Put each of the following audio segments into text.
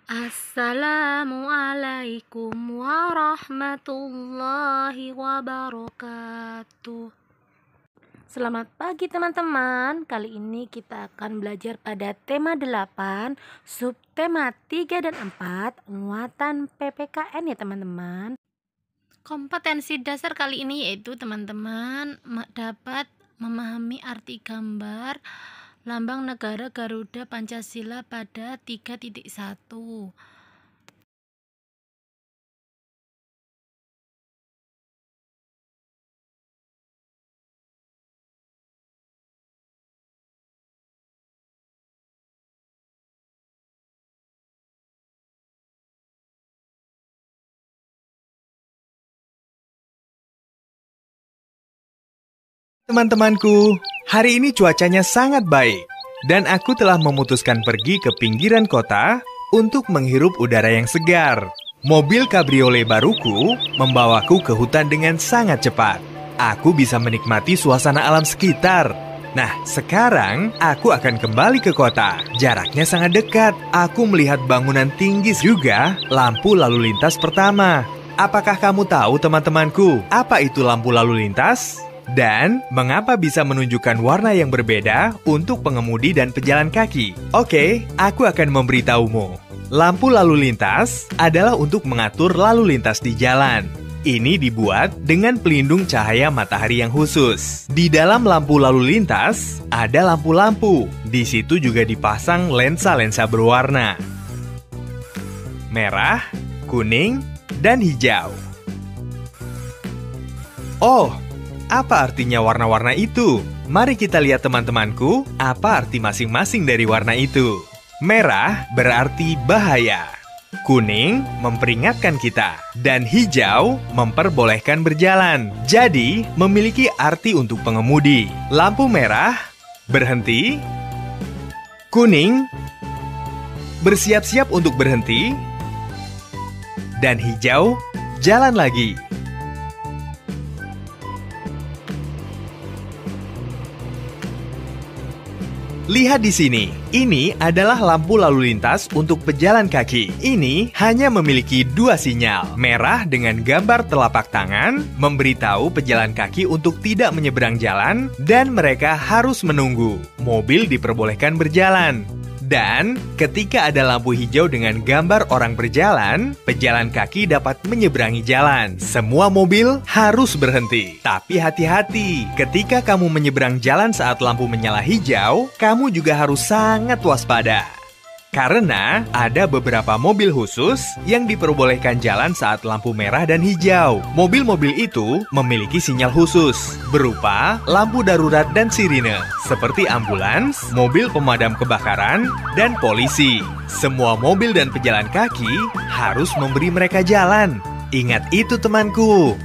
Assalamualaikum warahmatullahi wabarakatuh. Selamat pagi teman-teman. Kali ini kita akan belajar pada tema 8, subtema 3 dan 4, muatan PPKN ya teman-teman. Kompetensi dasar kali ini yaitu teman-teman dapat memahami arti gambar Lambang Negara Garuda Pancasila pada 3.1. Teman-temanku, hari ini cuacanya sangat baik dan aku telah memutuskan pergi ke pinggiran kota untuk menghirup udara yang segar. Mobil kabriolet baruku membawaku ke hutan dengan sangat cepat. Aku bisa menikmati suasana alam sekitar. Nah, sekarang aku akan kembali ke kota. Jaraknya sangat dekat. Aku melihat bangunan tinggi juga lampu lalu lintas pertama. Apakah kamu tahu, teman-temanku, apa itu lampu lalu lintas? Dan mengapa bisa menunjukkan warna yang berbeda untuk pengemudi dan pejalan kaki? Oke, aku akan memberitahumu. Lampu lalu lintas adalah untuk mengatur lalu lintas di jalan. Ini dibuat dengan pelindung cahaya matahari yang khusus. Di dalam lampu lalu lintas, ada lampu-lampu. Di situ juga dipasang lensa-lensa berwarna merah, kuning, dan hijau. Oh, apa artinya warna-warna itu? Mari kita lihat teman-temanku, apa arti masing-masing dari warna itu. Merah berarti bahaya. Kuning memperingatkan kita. Dan hijau memperbolehkan berjalan. Jadi, memiliki arti untuk pengemudi. Lampu merah, berhenti. Kuning, bersiap-siap untuk berhenti. Dan hijau, jalan lagi. Lihat di sini, ini adalah lampu lalu lintas untuk pejalan kaki. Ini hanya memiliki 2 sinyal. Merah dengan gambar telapak tangan, memberitahu pejalan kaki untuk tidak menyeberang jalan, dan mereka harus menunggu. Mobil diperbolehkan berjalan. Dan ketika ada lampu hijau dengan gambar orang berjalan, pejalan kaki dapat menyeberangi jalan. Semua mobil harus berhenti. Tapi hati-hati, ketika kamu menyeberang jalan saat lampu menyala hijau, kamu juga harus sangat waspada. Karena ada beberapa mobil khusus yang diperbolehkan jalan saat lampu merah dan hijau. Mobil-mobil itu memiliki sinyal khusus, berupa lampu darurat dan sirine, seperti ambulans, mobil pemadam kebakaran, dan polisi. Semua mobil dan pejalan kaki harus memberi mereka jalan. Ingat itu, temanku.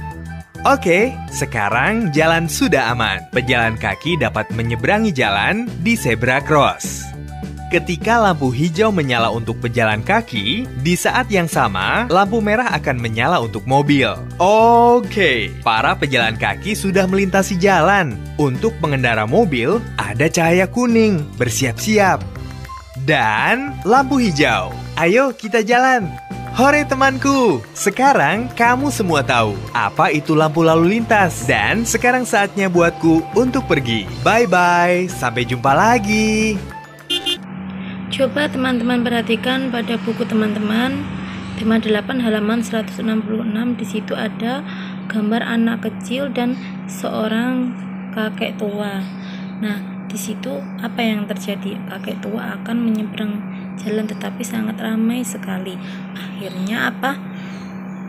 Oke, sekarang jalan sudah aman. Pejalan kaki dapat menyeberangi jalan di zebra cross. Ketika lampu hijau menyala untuk pejalan kaki, di saat yang sama, lampu merah akan menyala untuk mobil. Oke, para pejalan kaki sudah melintasi jalan. Untuk pengendara mobil, ada cahaya kuning. Bersiap-siap. Dan lampu hijau. Ayo kita jalan. Hore temanku, sekarang kamu semua tahu apa itu lampu lalu lintas. Dan sekarang saatnya buatku untuk pergi. Bye-bye, sampai jumpa lagi. Coba teman-teman perhatikan pada buku teman-teman, tema 8 halaman 166. Di situ ada gambar anak kecil dan seorang kakek tua. Nah, di situ apa yang terjadi? Kakek tua akan menyeberang jalan tetapi sangat ramai sekali. Akhirnya apa?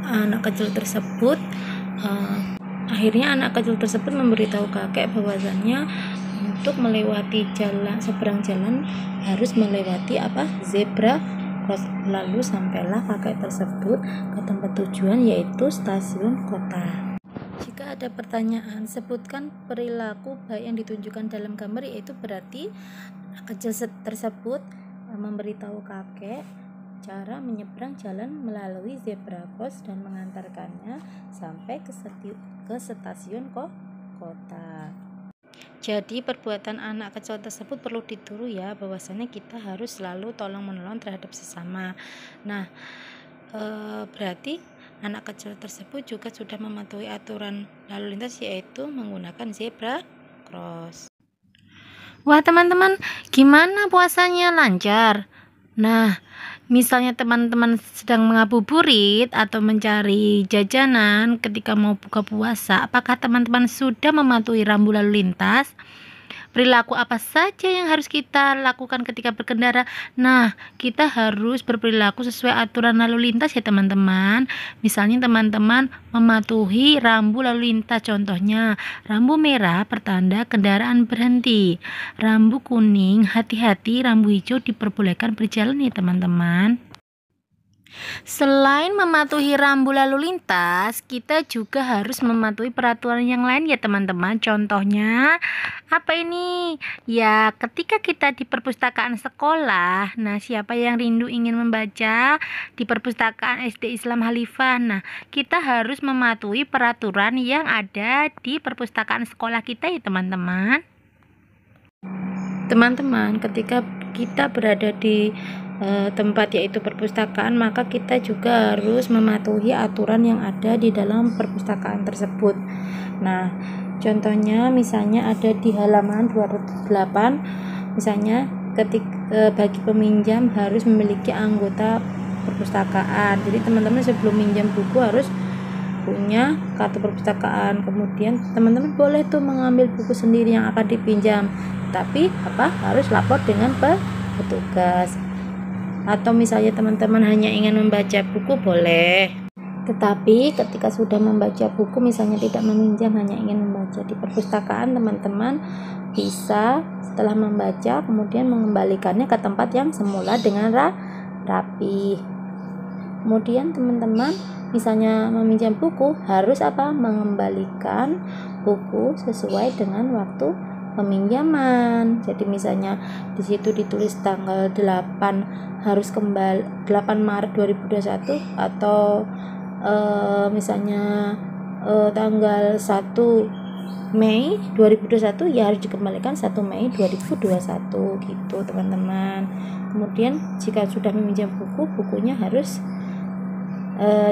Anak kecil tersebut memberitahu kakek bahwasannya untuk melewati seberang jalan harus melewati zebra cross. Lalu sampailah kakek tersebut ke tempat tujuan, yaitu stasiun kota. Jika ada pertanyaan, sebutkan perilaku baik yang ditunjukkan dalam gambar, yaitu berarti anak kecil tersebut memberitahu kakek cara menyeberang jalan melalui zebra cross dan mengantarkannya sampai ke stasiun kota. Jadi perbuatan anak kecil tersebut perlu ditiru ya, bahwasanya kita harus selalu tolong menolong terhadap sesama. Nah, berarti anak kecil tersebut juga sudah mematuhi aturan lalu lintas, yaitu menggunakan zebra cross. Wah teman-teman, gimana puasanya, lancar? Nah, misalnya teman-teman sedang mengabuburit atau mencari jajanan ketika mau buka puasa, apakah teman-teman sudah mematuhi rambu lalu lintas? Perilaku apa saja yang harus kita lakukan ketika berkendara? Nah, kita harus berperilaku sesuai aturan lalu lintas ya teman-teman. Misalnya teman-teman mematuhi rambu lalu lintas, contohnya rambu merah pertanda kendaraan berhenti, rambu kuning hati-hati, rambu hijau diperbolehkan berjalan ya teman-teman. Selain mematuhi rambu lalu lintas, kita juga harus mematuhi peraturan yang lain ya teman-teman. Contohnya apa ini? Ya, ketika kita di perpustakaan sekolah, nah siapa yang rindu ingin membaca di perpustakaan SD Islam Khalifah? Nah, kita harus mematuhi peraturan yang ada di perpustakaan sekolah kita ya teman-teman. Teman-teman, ketika kita berada di tempat yaitu perpustakaan, maka kita juga harus mematuhi aturan yang ada di dalam perpustakaan tersebut. Nah, contohnya misalnya ada di halaman 208, misalnya bagi peminjam harus memiliki anggota perpustakaan. Jadi teman-teman sebelum minjam buku harus punya kartu perpustakaan. Kemudian teman-teman boleh tuh mengambil buku sendiri yang akan dipinjam, tapi harus lapor dengan petugas. Atau misalnya teman-teman hanya ingin membaca buku boleh, tetapi ketika sudah membaca buku, misalnya tidak meminjam, hanya ingin membaca di perpustakaan, teman-teman bisa setelah membaca kemudian mengembalikannya ke tempat yang semula dengan rapi. Kemudian teman-teman misalnya meminjam buku harus mengembalikan buku sesuai dengan waktu peminjaman. Jadi misalnya di situ ditulis tanggal 8 harus kembali 8 Maret 2021, atau misalnya tanggal 1 Mei 2021, ya harus dikembalikan 1 Mei 2021 gitu teman-teman. Kemudian jika sudah meminjam buku, bukunya harus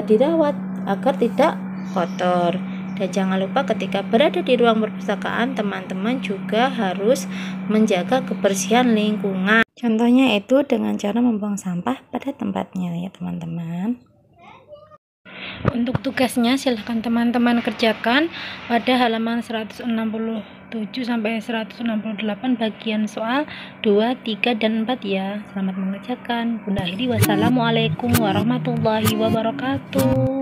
dirawat agar tidak kotor. Dan jangan lupa ketika berada di ruang perpustakaan, teman-teman juga harus menjaga kebersihan lingkungan. Contohnya itu dengan cara membuang sampah pada tempatnya ya teman-teman. Untuk tugasnya silahkan teman-teman kerjakan pada halaman 167 sampai 168 bagian soal 2, 3, dan 4 ya. Selamat mengerjakan. Bunda akhiri, wassalamualaikum warahmatullahi wabarakatuh.